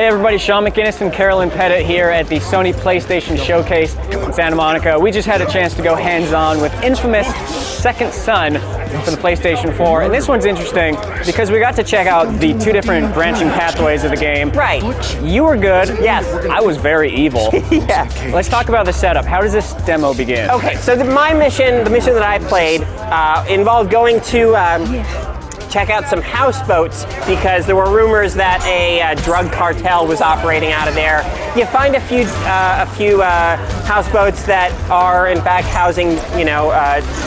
Hey everybody, Shaun and Carolyn here at the Sony PlayStation Showcase in Santa Monica. We just had a chance to go hands-on with inFamous Second Son for the PlayStation 4. And this one's interesting because we got to check out the two different branching pathways of the game. Right. You were good. Yes. I was very evil. Yeah. Let's talk about the setup. How does this demo begin? Okay, so my mission, the mission that I played, involved going to check out some houseboats because there were rumors that a drug cartel was operating out of there. You find a few houseboats that are in fact housing,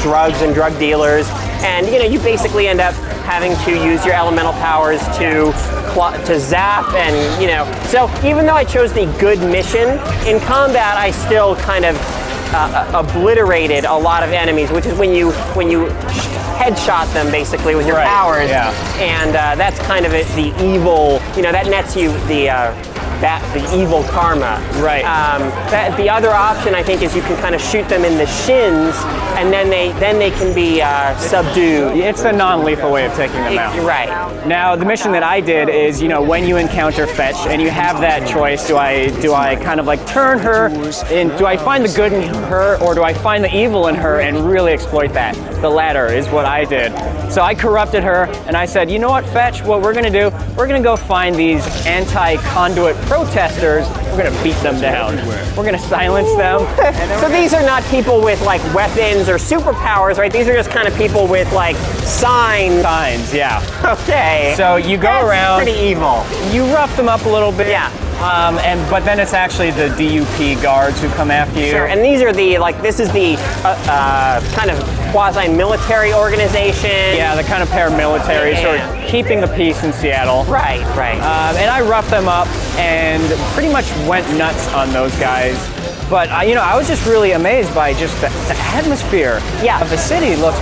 drugs and drug dealers, and you basically end up having to use your elemental powers to zap, and So even though I chose the good mission in combat, I still kind of obliterated a lot of enemies, which is when you headshot them basically with your powers, yeah. And that's kind of the evil. That nets you the evil karma. Right. The other option I think is you can kind of shoot them in the shins, and then they can be subdued. It's a non-lethal way of taking them out. Right. Now the mission that I did is, when you encounter Fetch and you have that choice, do I kind of like turn her in, do I find the good in her, or do I find the evil in her and really exploit that? The latter is what I did. So I corrupted her and I said, you know what, Fetch, what we're gonna do, we're gonna go find these anti-conduit protesters, we're gonna beat them down. We're gonna silence them. So these are not people with like weapons or superpowers, right? These are just kind of people with like signs. Signs, yeah. Okay. So you go around. Pretty evil. You rough them up a little bit. Yeah. But then it's actually the DUP guards who come after you. Sure, and these are this is the kind of quasi-military organization. Yeah, the kind of paramilitary, sort of keeping the peace in Seattle. Right. And I roughed them up and pretty much went nuts on those guys. But I was just really amazed by just the atmosphere of the city. Looks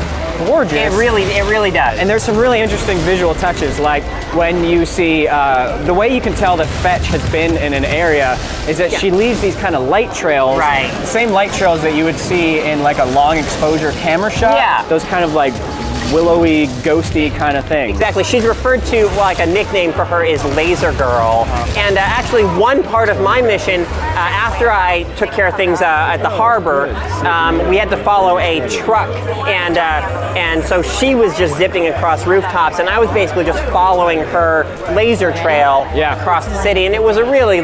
gorgeous. It really does. And there's some really interesting visual touches, like when you see the way you can tell that Fetch has been in an area is that she leaves these kind of light trails. Right. The same light trails that you would see in like a long exposure camera shot. Yeah. Those kind of like willowy, ghosty kind of thing. Exactly. She's referred to, like a nickname for her is Laser Girl. And actually one part of my mission, after I took care of things at the harbor, we had to follow a truck, and so she was just zipping across rooftops, and I was basically just following her laser trail across the city, and it was a really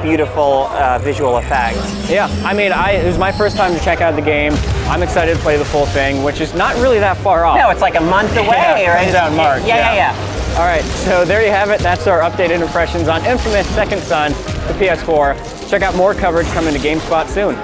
beautiful visual effect. Yeah, I mean, it was my first time to check out the game. I'm excited to play the full thing, which is not really that far off. No, it's like a month away, right? Comes out in March. Yeah. All right, so there you have it. That's our updated impressions on inFamous Second Son, the PS4. Check out more coverage coming to GameSpot soon.